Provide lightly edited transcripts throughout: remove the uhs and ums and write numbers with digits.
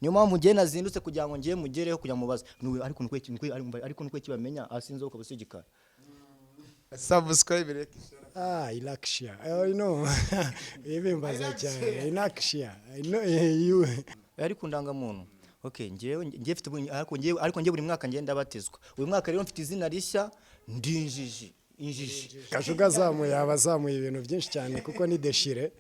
niyo mpamvu ngiye nazindutse kugira ngo ngiye mugereho kugira mubaza ariko nukwe kibamenya asinze ukaba usigikara. Subscribe. Ilakshia. I know. Even bazacha. Ilakshia. I know you. Ariko ndangamuntu. Okay, ngiye mfite ariko ngiye buri mwaka ngenda batizwa. Uyu mwaka rero mfite izina rishya ndinjiji. Kashuga zamuye abazamuye ibintu byinshi cyane kuko ni deshire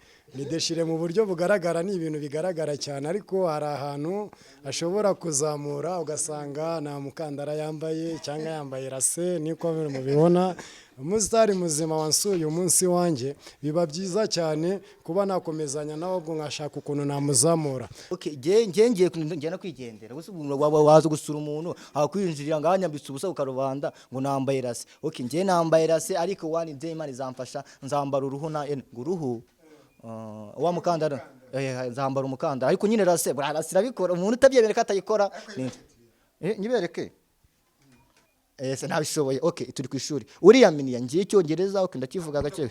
mu buryo bugaragara, ni ibintu bigaragara cyane, ariko hari ahantu ashobora kuzamura ugasanga nta mukandara yambaye cyangwa yambaye rase, niko mubibona. Umusitari muzima wansuye umunsi wanjye, biba byiza cyane kuba nakomezanya nawe ubwo nkashaka ukuntu namuzamura. Okay, ngiye no kwigendera. Waza gusura umuntu akwinjirira nganyambitse ubusa ukarubanda ngo nambaye rase. Okay, ngiye nambaye rase, ariko one day Imana izamfasha nzambara uruhu na nguruhu wa mukandara nzambara umukandara, ariko nyine rase irabikora. Umuntu utabyemera katayikora nyibereke se ntabishoboye. Okay, turi ku ishuri uriya miniya ngiye Icyongereza. Okay, ndakivuga gake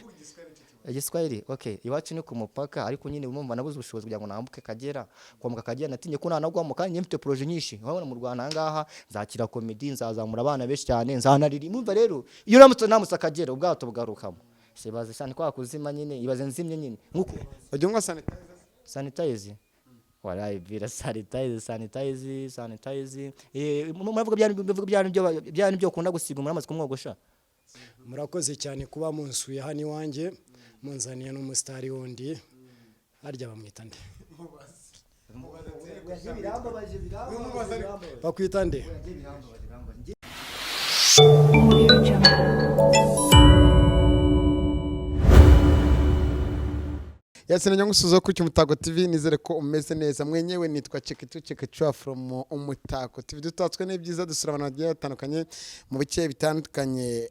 Igiswahili. Okay, iwacu ni ku mupaka, ariko nyine umumva nabuze ubushobozi kugira ngo nambuke Kagera. Kwamuka Kagera natinye ko nanagwa mu kandi mfite projet nyinshi. Urabona mu Rwanda ngaha nzakira comedy, nzazamura abana benshi cyane, nzanarira. Mumva rero iyo namutse Kagera ubwato bugarukamo sebaze cyane kwa kuzima nyine ibaze nzimye nyine nkuko Ujyumwa sanitize warayi bira sanitize muravuga byari byo kunda gusiga muramaze kumwogosha. Murakoze cyane kuba munsuye hano iwanjye, munzaniye n'umusitari wundi harya bamwita nde bakwita nde Yasene nyongusuzo ku Umutako TV, nizere ko umeze neza. Mwenyewe nitwa Chekechwa from Umutako TV. Dutatswe n'ibyiza dusura abantu bagiye batandukanye mu bice bitandukanye.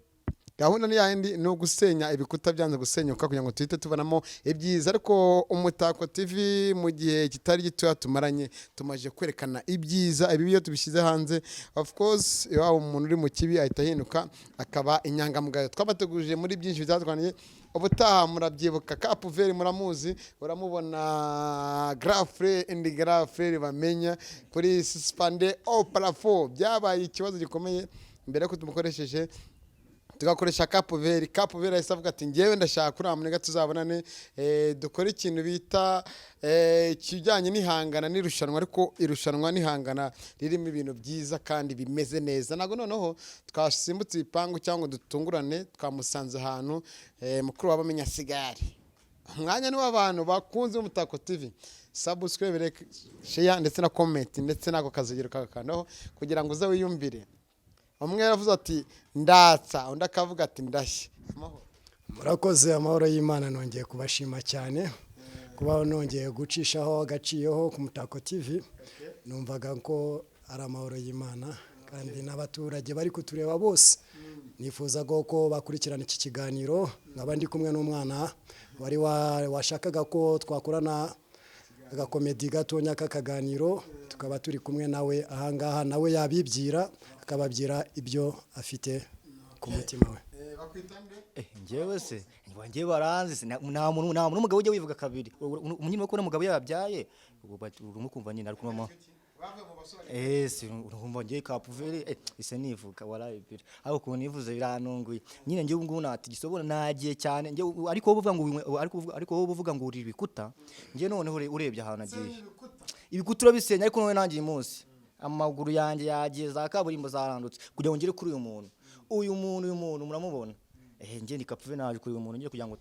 Gahunda ni yandi no gusenya ibikuta byanze gusenyuka kugira ngo tuhite tubanamo ibyiza. Ariko Umutako TV mu gihe kitari gito tumaranye tumaje kwerekana ibyiza, ibi byo tubishyize hanze. Of course yawo umuntu uri mu kibi ahita hinduka akaba inyangamugayo. Twabateguje muri byinshi bizatwaniye. Ubutaha murabyibuka Kapuveri muramuzi, uramubona grafre indi grafre bamenya kuri suspende au plafond. Byabaye ikibazo gikomeye mbere ko tumukoresheje tugakoresha Kapuveri asavuga ati ngewe ndashaka kuri amunega tuzabonane dukora ikintu bita kijyanye n'ihangana n'irushanwa, ariko irushanwa n'ihangana ririmo ibintu byiza kandi bimeze neza. Nago noneho twasimbutse ipangu cyangwa dutungurane twamusanze ahantu mukuru w'abamenya sigari. Umwanya ni w'abantu bakunze Umutako TV. Subscribe, share ndetse na comment ndetse nako kazigiro kakakandaho kugira ngo uze wiyumvire. Umwe yaravuze ati ndatsa, undi akavuga ati ndashye. Murakoze, amahoro y'Imana. Nongeye kubashima cyane kuba nongeye gucishaho agaciyeho ku Umutako TV. Numvaga ko ari amahoro y'Imana kandi n'abaturage bari kutureba bose nifuza ko bakurikirana iki kiganiro. Nkaba ndi kumwe n'umwana wari washakaga ko twakorana agakomedi gatonya k'akaganiro, tukaba turi kumwe nawe ahangaha, nawe yabibyira akababyira ibyo afite ku mutima we. Ngewe se ngiye baranzi nta muntu umugabo ujye wivuga kabiri. Umunyima ko n'umugabo yabyaye urimo kumva nyine ariko mama si urumva ngiye Kapuveri ise nivuga warayibira aho ko nivuze biranunguye nyine ngiye ubungu nati gisobora nagiye cyane ngiye ariko wowe uvuga ngo uri ibikuta ngiye noneho urebye ahantu nagiye ibikuta urabisenya, ariko none nangiye munsi amaguru yanjye yagiye za kaburimbo zarandutse kugira ngo ngire kuri uyu muntu muramubona. Ngiye ni Kapuveri naje kuri uyu muntu ngiye kugira ngo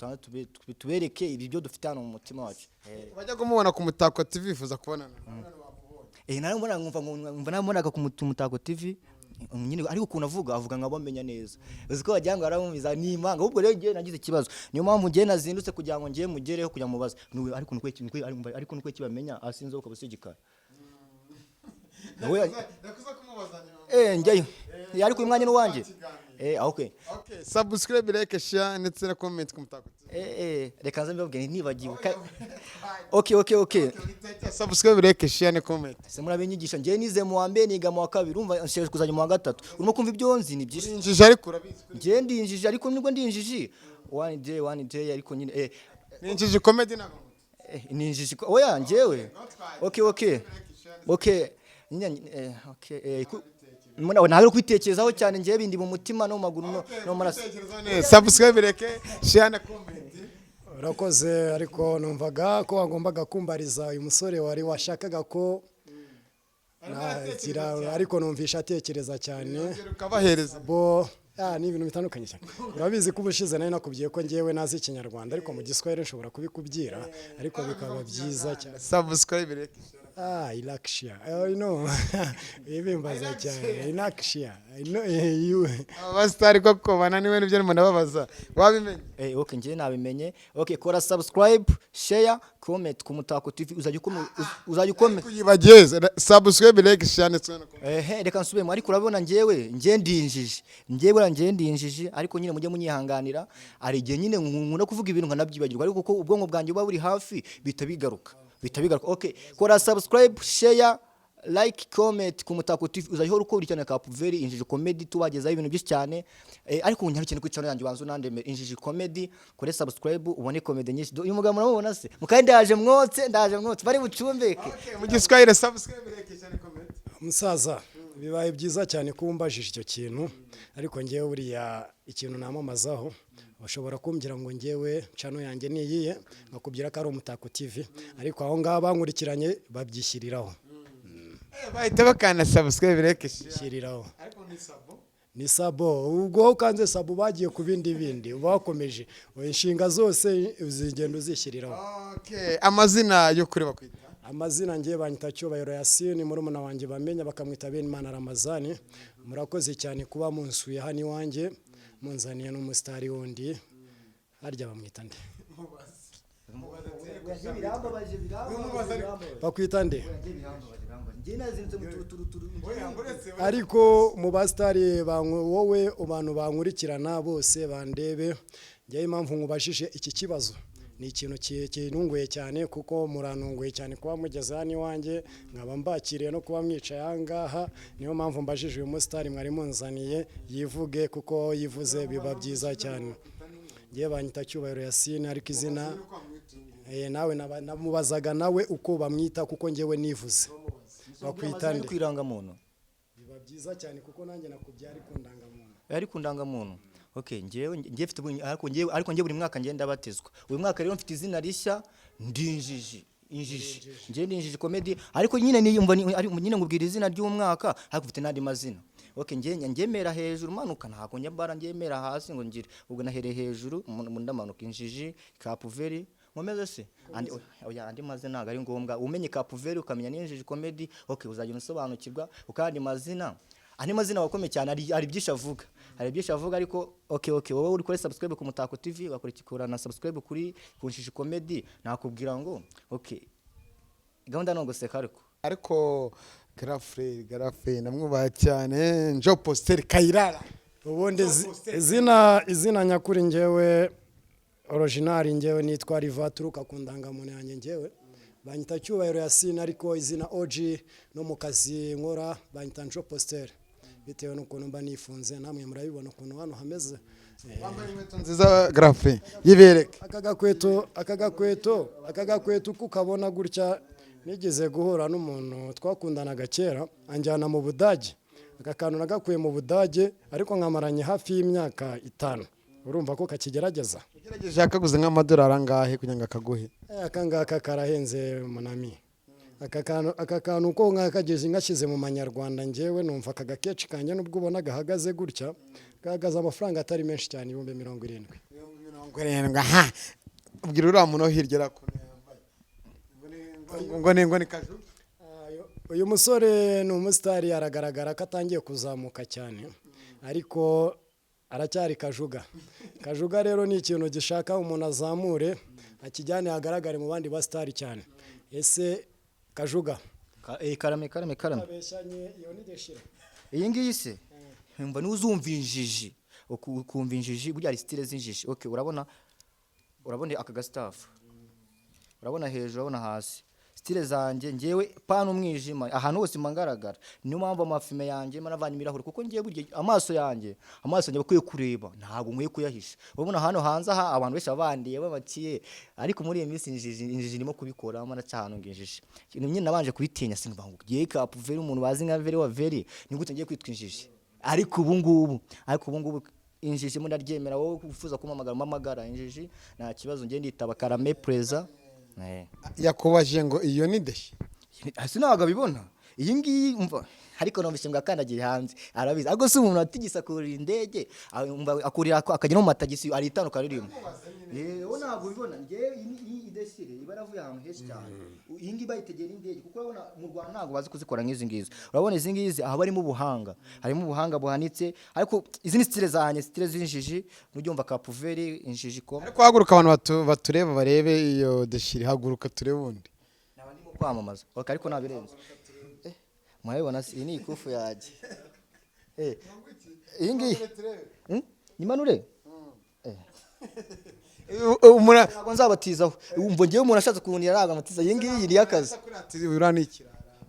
tubereke ibi byo dufite hano mu mutima wacu. Bajya kumubona ku Umutako TV bifuza kubonana. Nambona ku Umutako TV nyine ariko ukuntu avuga nkabamenya neza. Uzi ko bajyanga baramumiza n'imanga, ahubwo rero ngiye nagize ikibazo. Niyo mpamvu ngiye nazindutse kugira ngo ngiye mugereho kugira mubaza ariko nukwe kibamenya asinze ukaba usigikara. Ndakuza kumubazanya. Ngiye ariko uyu mwanya ni wanjye. Okay. Subscribe, like, share ndetse na comment ku Umutako TV. Reka nze mbabwire nibagiwe. Okay. Subscribe, like, share na comment. Se murabenyigisha ngiye nize mu wa mbere niga mu wa kabiri, urumva nsheje kuzanya mu wa gatatu. Urimo kumva ibyo nzi ni byinshi. Injiji ariko urabizi. Ngiye ndinjije ariko nibwo ndinjiji. One day ariko nyine ninjiji comedy nako. Ninjiji oya ngewe. Okay. okay okay ntabwo kwitekerezaho cyane ngiye bindi mu mutima no mu maguru no maraso. Subscribe reke share na comment. urakoze ariko numvaga ko wagombaga kumbariza uyu musore wari washakaga ko nagira ariko numvisha atekereza cyane ukabahereza bo ni ibintu bitandukanye cyane. Urabizi ko ubushize nari nakubwiye ko ngewe nazi ikinyarwanda ariko mu giswahili nshobora kubikubwira ariko bikaba byiza cyane. Subscribe reke Ilakshia. I know. Ibimbaza cyane. Ilakshia. I know you. Abastari koko bananiwe n'ibyo arimo nababaza. Wabimenye? Okay ngiye nabimenye. Okay kora subscribe, share, comment ku Mutako TV uzajya ukome. Kuyibageze subscribe like share ndetse no comment. Reka nsubemo ariko urabona ngewe ngiye ndinjije ariko nyine mujye munyihanganira ari igihe nyine nkunda kuvuga ibintu nkanabyibagirwa ariko kuko ubwonko bwanjye buba buri hafi bitabigaruka. Okay kora subscribe, share, like, comment ku Mutako TV uzajya uhora ukurikirana Kapuveri injiji comedy tubagezaho ibintu byinshi cyane ariko unyarukene kwicana yanjye banzu nandemera injiji comedy kore subscribe ubone comedy nyinshi uyu mugabo murabona se mukandi ndaje mwotse bari bucumbeke mu giswahili subscribe like cyane comment. Musaza bibaye byiza cyane kumbajije icyo kintu ariko ngewe buriya ikintu namamazaho bashobora kumbwira ngo ngewe channel yanjye niyiye ngakubwira ko ari Umutako TV ariko aho ngaho bankurikiranye babyishyiriraho bahita bakana subscribe like shiriraho ariko ni sabo ubwo ukanze sabo bagiye ku bindi bakomeje inshinga zose uzigenda uzishyiriraho. Okay amazina yo kuri bakwita amazina ngiye banyita Cyubahiro Yasini murumuna wanjye bamenya bakamwita Benimana Ramazani. Murakoze cyane kuba munsuye hano iwanjye munzaniye n'umusitari wundi harya bamwita nde bakwita nde ariko mu basitari wowe abantu bankurikirana bose bandebe ngiye impamvu nkubashije iki kibazo ni ikintu kinunguye cyane kuko muranunguye cyane kuba mugeze hano iwanjye nkaba mbakiriye no kuba mwicaye aha ngaha niyo mpamvu mbajije uyu musitari mwari munzaniye yivuge kuko yivuze biba byiza cyane. Ngiye banyita Cyubahiro Yasini ariko izina nawe namubazaga nawe uko bamwita kuko ngewe nivuze bakwita nde kwirangamuntu biba byiza cyane kuko nanjye nakubye ariko ndangamuntu. Okay ngiye mfite ariko ngiye buri mwaka ngenda batezwa uyu mwaka rero mfite izina rishya ndinjiji ngiye ndinjiji comedy ariko nyine niyumva nyine ngubwira izina ry'umwaka ariko mfite nandi mazina. Okay ngemera hejuru manuka ntago nyabara ngemera hasi ngo ngire ubwo nahereye hejuru ndamanuka injiji Kapuveri nkomeze se andi mazina ntago ari ngombwa umenye Kapuveri ukamenya n'injiji comedy. Okay uzajya unasobanukirwa ukandi mazina andi mazina wakomeye cyane ari byinshi avuga ariko okay wowe uri kuri subscribe ku Mutako TV wakurikira na subscribe kuri kunshije comedy nakubwira ngo okay gahunda no guseka ariko Garafre namwubaha cyane njo poster Kayirara ubundi izina nyakuri ngewe original ngewe nitwa Riva turuka ku ndangamuntu yanjye ngewe banyita Cyubahiro Yasini ariko izina OG no mu kazi nkora banyita njo poster bitewe n'ukuntu mba nifunze namwe murabibona ukuntu hano hameze. Wambaye inkweto nziza Garafre yibereke akagakweto kukabona gutya nigeze guhura n'umuntu twakundanaga kera anjyana mu Budage akakantu nagakuye mu Budage ariko nkamaranye hafi y'imyaka 5 urumva ko kakigerageza ugerageje akaguze nk'amadolari angahe kugira ngo akaguhe akangaka karahenze munami akakantu uko nkakageze ngashyize mu manyarwanda ngewe numva akagakeci kanjye nubwo ubona gahagaze gutya gahagaze amafaranga atari menshi cyane 70,000 aha ubwira uriya muntu hirya rakone ngo ni kaju uyu musore ni umusitari aragaragara ko atangiye kuzamuka cyane ariko aracyari kajuga rero ni ikintu gishaka umuntu azamure akijyane hagaragare mu bandi basitari cyane. Ese kajuga karame abeshanye iyo ni deshira iyi ngiyi se mba n'uzumva injiji ukumva injiji burya ari style z'injiji. Okay urabona aka gastaff urabona hejuru urabona hasi style zanjye ngewe pana umwijima ahantu hose mangaragara niyo mpamvu amafime yanjye maravanye imirahuri kuko ngiye burya amaso yanjye bakwiye kureba ntabwo nkwiye kuyahisha urabona hano hanze aha abantu benshi abandiye babakiye ariko muri iyi minsi injiji nimo kubikora amana cyane nginjije nyine nabanje kubitinya sinumva ngo giye Kapuveri umuntu bazi nka veri wa veri ni gute ngiye kwitwa injiji ariko ubu ngubu injiji mu ndaryemera wowe ufuza kumamagara injiji nta kibazo ngiye nditaba karame preza yakubaje ngo iyo ni deshi hasi ntabwo abibona iyi ngiyi umva ariko numvise ngo akandagiye hanze arabizi ariko si umuntu atigisa kurira indege akurira akagera mu matagisi ari itanduka ririmo yewe ntabwo ubibona ngewe iyi desire ibaravuye ahantu henshi cyane iyi ngiyi bayitegera indege kuko urabona mu Rwanda ntabwo bazi kuzikora nk'izi ngizi urabona izi ngizi aho barimo ubuhanga harimo ubuhanga buhanitse ariko izi ni style zanjye style z'injiji n'ubyumva Kapuveri injiji ko ariko haguruka abantu batureba barebe iyo deshiri haguruka turebe undi naba ndimo kwamamaza ariko nabirenze mwabibona iyi ni ikufu yaje iyi ngiyi nimanure ntabwo nzabatizaho umva ngewe umuntu ashatse kunira araga amatiza iyi ngiyi ni y'akazi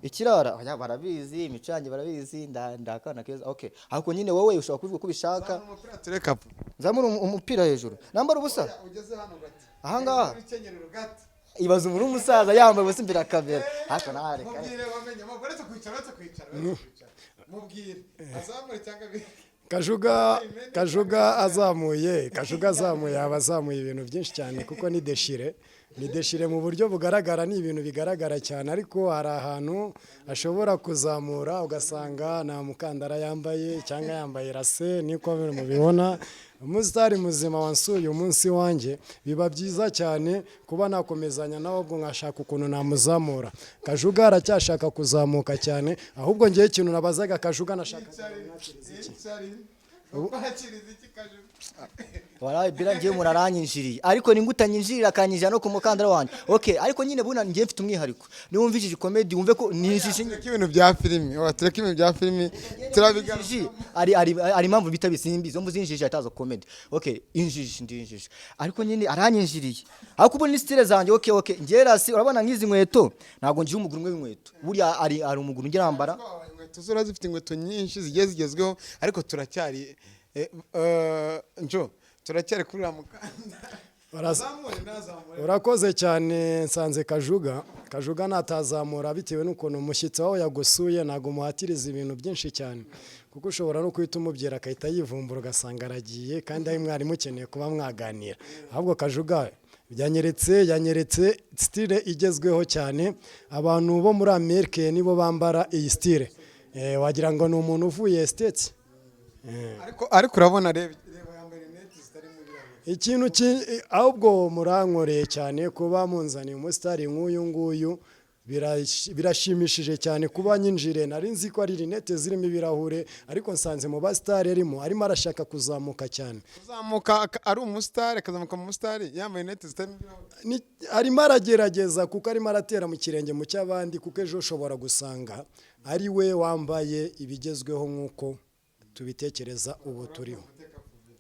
ikirara barabizi imicange barabizi ndakana keza okay ariko nyine wowe ushobora kuvuga ko ubishaka nzamura umupira hejuru nambara ubusa aha ngaha ibaza umuntu umusaza yambaye ubusa imbere kamera haka nahareka mubwire azamure cyangwa Kajuga azamuye abazamuye ibintu byinshi cyane kuko ni deshire mu buryo bugaragara ni ibintu bigaragara cyane ariko hari ahantu ashobora kuzamura ugasanga nta mukandara yambaye cyangwa yambaye rase niko mubibona umusitari muzima wansuye umunsi wanjye biba byiza cyane kuba nakomezanya nawe ubwo nkashaka ukuntu namuzamura Kajuga aracyashaka kuzamuka cyane ahubwo ngiye ikintu nabazaga Kajuga nashaka waraye bira ngiye umuntu aranyinjiriye ariko ningutanyinjirira akanyinjira no ku mukandara wanjye okay ariko nyine buna ngiye mfite umwihariko niba umvishije comedy wumve ko ninjije ibintu bya filimi watereka ibintu bya filimi turabigaje ari impamvu bita bisimbi zo muzinjije atazo comedy okay ndinjije ariko nyine aranyinjiriye ariko ubu ni style zanjye okay ngiye rasi urabona nkizi nkweto ntago ngiye umuguru umwe w'inkweto burya ari umuguru ngira ambara inkweto zura zifite inkweto nyinshi zigezweho ariko turacyari turacyari kuri urakoze cyane nsanze Kajuga natazamura bitewe n'ukuntu umushyitsi wawe yagusuye ntago muhatiriza ibintu byinshi cyane kuko ushobora no kwita umubyera akahita yivumbura ugasanga aragiye kandi ari mwari mukeneye kuba mwaganira ahubwo Kajuga yanyeretse style igezweho cyane abantu bo muri Amerika nibo bambara iyi style wagira ngo ni umuntu uvuye States ariko urabona reba ikintu ahubwo murankoreye cyane kuba munzaniye umusitari nk'uyu nguyu birashimishije cyane kuba nyinjire nari nzi ko ari rinete zirimo ibirahure ariko nsanze mu basitari arimo arashaka kuzamuka cyane kuzamuka ari umusitari akazamuka mu musitari yambaye rinete zitarimo ibirahure arimo aragerageza kuko arimo aratera mu kirenge mu cy'abandi kuko ejo ushobora gusanga ari we wambaye ibigezweho nk'uko tubitekereza ubu turiho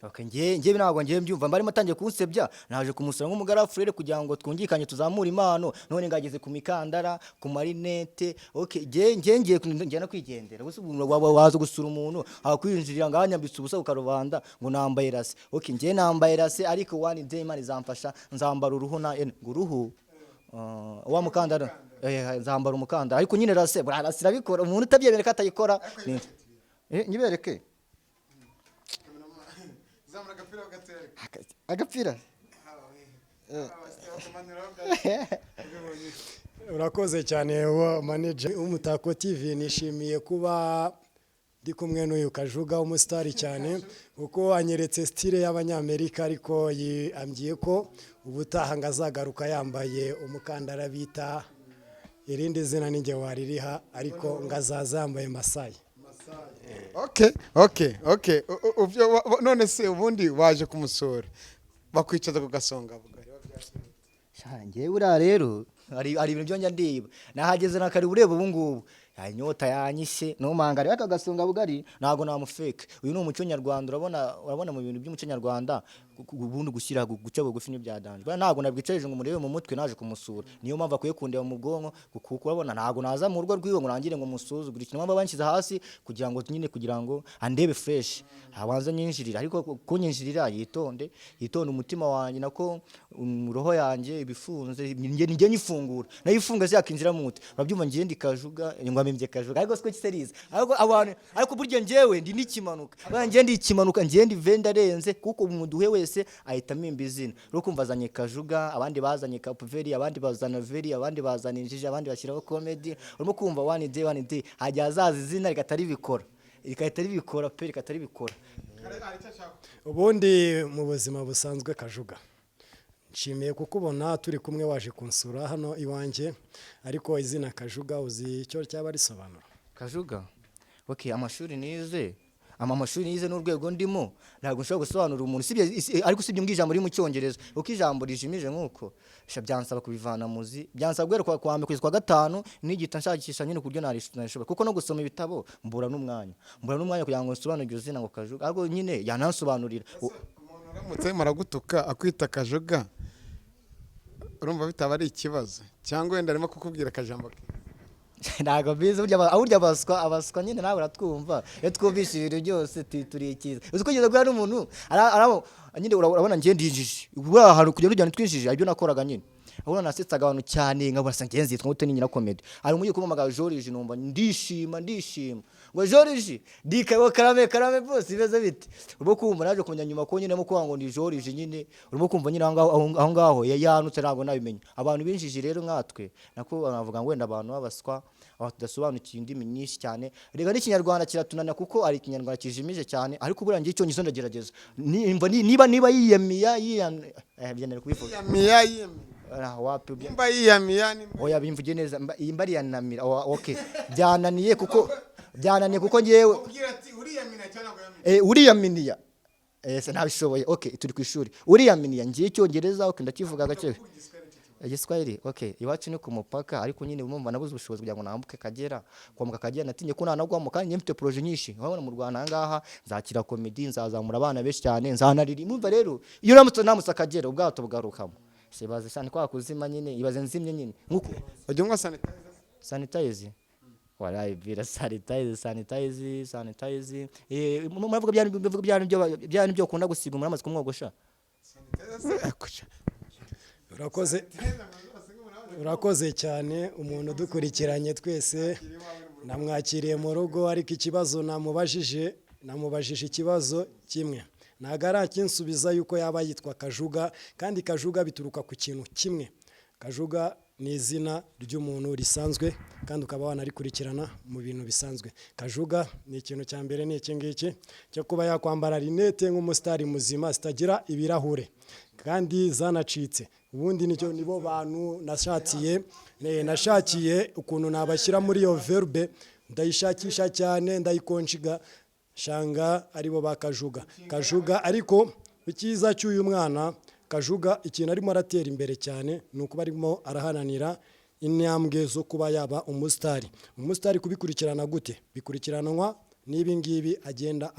okay ngiye ntabwo ngiye mbyumva mbarimo atangiye kunsebya naje kumusura nk'umugarafurere kugira ngo twungikanye tuzamura impano none ngageze ku mikandara ku marinete okay ngiye no kwigendera gusa waza gusura umuntu akwinjirira nganyambitse ubusa ukarubanda ngo nambaye rase okay ngiye nambaye rase ariko wani day Imana izamfasha nzambara uruhu na uruhu wa mukandara nzambara umukandara ariko nyine rase irabikora umuntu utabyemera ko atayikora nyibereke agapira urakoze cyane wa manager w'Umutako TV nishimiye kuba ndi kumwe n'uyu Kajuga umusitari cyane kuko anyeretse style y'Abanyamerika ariko ambwiye ko ubutaha ngazagaruka yambaye umukandara bita irindi zina ninjye waririha ariko ngazaza yambaye Masai. Okay. None se ubundi waje kumusura bakwicaza ku gasonga ngewe uriya rero hari ibintu byongera ndiba nahageze nakari ureba ubu ngubu inyota yanyishe numanga rero akagasonga bugari ntago namufeke uyu ni umuco nyarwanda urabona mu bintu by'umuco nyarwanda ubundi gushyira guca bugufi n'ibyadanje ntabwo nabwicarije ngo murebe mu mutwe naje kumusura niyo mpamvu akwiye kundeba mu bwonko kuko urabona ntabwo naza mu rugo rwiwe ngo nangire ngo musuzugure ikintu mpamvu banshyize hasi kugira ngo andebe fresh abanza nyinjirira ariko kunyinjirira yitonde umutima wanjye nako roho yanjye ibifunze njye nyifungura nayifunga se yakinjira mu mutwe urabyumva ngiye ndikajuga ngo amembye kajuga ariko siko kiserize ariko burya njyewe ndi n'ikimanuka ngiye ndi ikimanuka ngiye ndi venda renze kuko umuduhe wese ahita amimba izina rero kumva azanye kajuga abandi bazanye Kapuveri abandi bazana veri abandi bazana injiji abandi bashyiraho comedy urimo kumva one day hajya azaza izina rikatari bikora pe rikatari bikora ubundi mu buzima busanzwe kajuga nshimiye kukubona turi kumwe waje kunsura hano iwanjye ariko izina kajuga uzi icyo cyaba risobanura kajuga amashuri nize n'urwego ndimo ntabwo nshobora gusobanura umuntu ariko usibye mbwijambo riri mu cyongereza uko ijambo rijimije nk'uko byansaba kubivana muzi byansaba guhera kwa mbere kugeza kwa gatanu nigita nshakisha nyine kuryo narishobora kuko no gusoma ibitabo mbura n'umwanya kugira ngo nsobanurire izina ngo kajuga ariko nyine yanansobanurira umuntu uramutse maragutuka akwita kajuga urumva bitaba ari ikibazo cyangwa wenda arimo kukubwira akajambo ke ntabwo bizi burya abaswa nyine nawe uratwumva iyo twumvise ibintu byose turi ikiza uzi ko ugeze guhura n'umuntu nyine urabona njye ndinjije ubwo ahantu kugenda ujyana twinjije ibyo nakoraga nyine ahubwo nasetsaga abantu cyane nkabura ngenzi yitwa gute nyina comedy ari umugiye kumamaga Joriji numva ndishima ngo Joriji dikayo karame bose beze bite urimo kumva naje kumenya nyuma ko nyine mu kuvuga ngo ndi Joriji nyine urimo kumva nyine aho ngaho yanutse ntabwo nabimenya abantu binjije rero nkatwe nako bavuga ngo wenda abantu babaswa tudasobanukiye indimi nyinshi cyane rega n'ikinyarwanda kiratunana kuko ari ikinyarwanda kijimije cyane ariko buriya ngiye cyongizo ndagerageza niba yiyamiya byanere kubivuga wapi nimba yiyamiya oya bimvuge neza imbari yanamira okay byananiye kuko ngewe ubwira ati uriyamina cyangwa uriyaminiya se ntabishoboye okay turi ku ishuri uriyaminiya ngiye cyongereza okay ndakivuga gake Igiswahili iwacu ni ku mupaka ariko nyine bumva nabuze ubushobozi kugira ngo nambuke Kagera kwambuka Kagera natinye ko nanagwamo kandi mfite projet nyinshi nkabona mu Rwanda ngaha nzakira comedy nzazamura abana benshi cyane nzanarira imumva rero iyo namutse Kagera ubwato bugarukamo sebaze cyane kwa kuzima nyine ibaze nzimye nyine nkuko ujye ngo sanitize warayi bira sanitize muravuga byari byo kunda gusiga umuntu amaze kumwogosha urakoze cyane umuntu dukurikiranye twese namwakiriye mu rugo ariko ikibazo namubajije ikibazo kimwe ntabwo arakinsubiza yuko yaba yitwa kajuga kandi kajuga bituruka ku kintu kimwe kajuga ni izina ry'umuntu risanzwe kandi ukaba wanarikurikirana mu bintu bisanzwe kajuga ni ikintu cya mbere ni iki ngiki cyo kuba yakwambara rinete nk'umusitari muzima zitagira ibirahure kandi zanacitse ubundi nibo bantu nashakiye ukuntu nabashyira muri iyo verbe ndayishakisha cyane ndayikonjiga shanga aribo bakajuga kajuga ariko icyiza cy'uyu mwana kajuga ikintu arimo aratera imbere cyane ni ukuba arimo arahananira intambwe zo kuba yaba umusitari kubikurikirana gute bikurikiranwa n'ibi ngibi agenda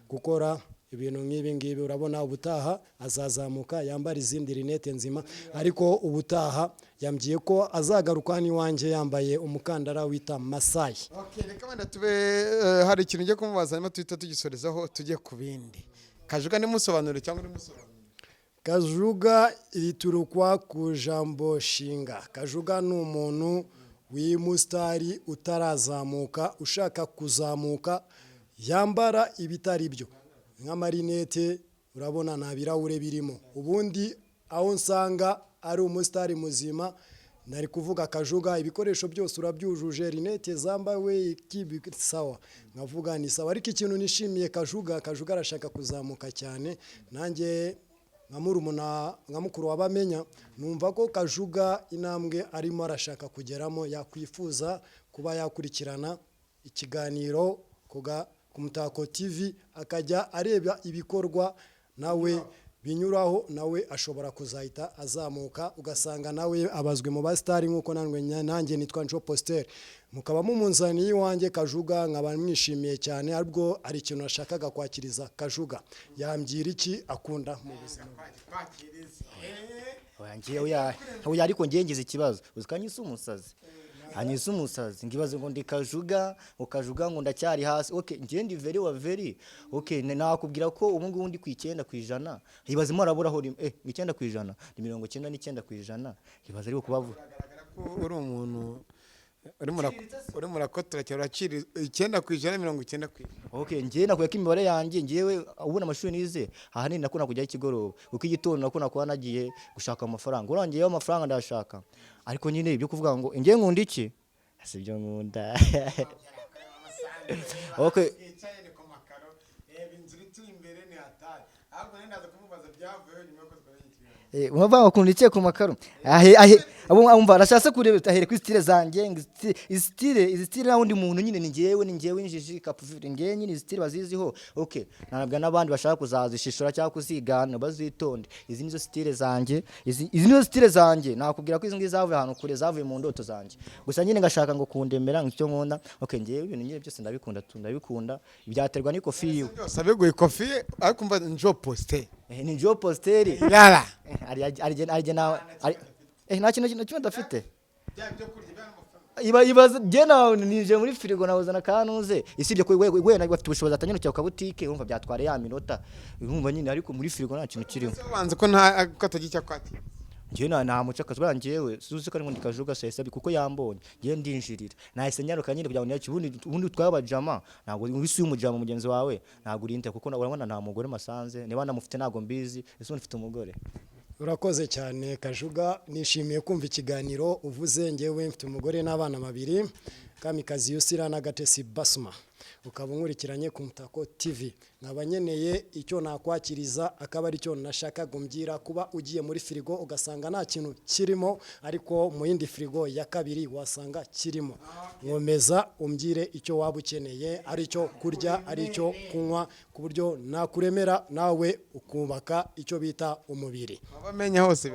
gukora ibintu nk'ibi ngibi urabona ubutaha azazamuka yambara izindi rinete nzima ariko ubutaha yambwiye ko azagaruka n'iwanjye yambaye umukandara wita masayi reka wenda tube hari ikintu ugiye kumubaza hanyuma tuhita tugisorezaho tujye ku bindi kajuga nimusobanure cyangwa nimusobanure kajuga iturukwa ku jambo shinga kajuga ni umuntu w'imusitari utarazamuka ushaka kuzamuka yambara ibitari byo nk'amarinete urabona nta birahure birimo ubundi aho nsanga ari umusitari muzima nari kuvuga kajuga ibikoresho byose urabyujuje rinete zambawe sawa nkavuga ni sawa ariko ikintu nishimiye kajuga arashaka kuzamuka cyane nanjye nka mukuru wa Bamenya numva ko kajuga intambwe arimo arashaka kugeramo yakwifuza kuba yakurikirana ikiganiro ku Mutako TV akajya areba ibikorwa nawe binyuraho nawe ashobora kuzahita azamuka ugasanga nawe abazwe mu basitari nk'uko nanjye nitwa Njo Postere mukaba mumunzaniye iwanjye Kajuga nkaba mwishimiye cyane aribwo ari ikintu nashakaga kwakiriza Kajuga yambwira iki akunda mu buzima oya ariko ngize ikibazo uzikanyisa umusazi anyisa umusazi ngibaze ngo ndi Kajuga ukajuga ngo ndacyari hasi okay ngiye ndi very wa very okay nakubwira ko ubu ngubu ndi ku 9% hibaze mo arabura ho 9% ni 99% hibaze ariko kubavuga uri umuntu uri murakotora cyangwa uracira 9% 90%. Okay ngiye nakuye ko imibare yanjye ngiyewe ubona amashuri nize ahanini nakuna kujya ikigoroba uko igitondo nakuna kuba nagiye gushaka amafaranga urangiyeyo amafaranga ndashaka ariko nyine ibyo kuvuga ngo ngiye nkunda iki si byo nkunda okay umva bakunda iki ku makaro abo barashaka kureba ahere ku style zanjye style na undi muntu nyine ni ngewe njiji Kapuveri ngewe nyine style baziziho okay nabwa nabandi bashaka kuzazishishura cyangwa kuzigana bazitonde izi nizo style zanjye izi nizo style zanjye nakubwira ko izi ngizi zavuye ahantu kure zavuye mu ndoto zanjye gusa nyine ngashaka ngo kundemera ngicyo nkunda okay ngewe ibintu nyine byose ndabikunda ibyaterwa n'ikofi yiwe byose abeguye kofi ariko mva Njo Postere ni Njo Postere yara ari nawe nta kintu ndafite ibaza jena nije muri firigo nawuzana kanuze isibye ko we bafite ubushobozi atanyarukira ku butike urumva byatwara ya minota urumva nyine ariko muri firigo nta kintu kirimo banze ko nta katagiye kwati ngiye nta mucakazi barangiyewe suzi ko ari ngo ndikajuga sesabi kuko yambonye ngiye ndinjirira nahise nyaruka nyine kugira ngo nyacu ubundi twabajama ntabwo wisi umujama mugenzi wawe ntabwo urinde kuko urabona nta mugore masanze niba namufite ntago mbizi ese ufite umugore urakoze cyane Kajuga nishimiye kumva ikiganiro uvuze ngewe mfite umugore n'abana 2 Kamikazi Yusira na Gatesi Basma ukaba unkurikiranye ku Mutako TV nkabanyeneye icyo nakwakiriza akaba ari cyo nashaka gumbira kuba ugiye muri firigo ugasanga nta kintu kirimo ariko mu yindi firigo ya kabiri wasanga kirimo nkomeza umbire icyo waba ukeneye ari cyo kurya ari cyo kunywa ku buryo nakuremera nawe ukubaka icyo bita umubiri abamenya hose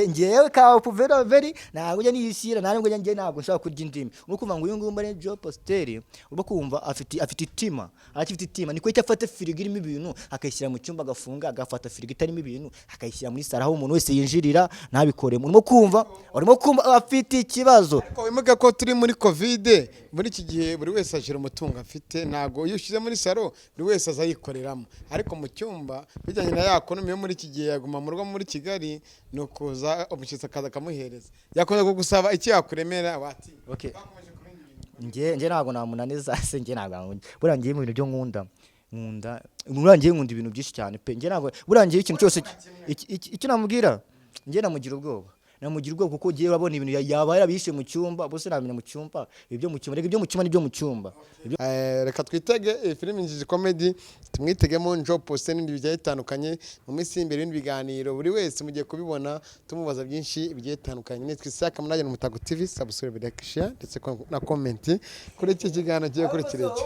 ngewe Kapuveri ntabwo njya niyishyira ntabwo njye ntabwo nshaka kurya indimi nukuvuga ngo uyu nguyu mbare Njo Postere uba kumva afite itima niko icyo afata firigo irimo ibintu akayishyira mu cyumba agafunga agafata firigo itarimo ibintu akayishyira muri sara aho umuntu wese yinjirira ntabikore urimo kumva afite ikibazo ariko wimuga ko turi muri covid muri iki gihe buri wese ajira umutungo afite ntago iyo ushize muri saro buri wese azayikoreramo ariko mu cyumba bijyanye na yakonomi yo muri iki gihe yaguma mu rugo muri Kigali no kuza umushyitsi akaza akamuhereza yakunda kugusaba iki yakuremera wati okay nge ntago namunaniza se nge ntago burangiye mu bintu byo nkunda burangiye nkunda ibintu byinshi cyane pe nge ntago burangiye ikintu cyose icyo namubwira nge namugira ubwoba kuko giye urabona ibintu yaba yarabishe mu cyumba bose namenya mu cyumba ibyo mu cyumba nibyo mu cyumba reka twitege filime njiji comedy tumwitegemo Njo Postere n'ibindi bigiye bitandukanye mu minsi imbere y'ibindi biganiro buri wese mugiye kubibona tumubaza byinshi bigiye bitandukanye nitwe SEKA munajye mu Mutako TV subscribe like share ndetse na comment kuri iki kiganiro giye kuri kireke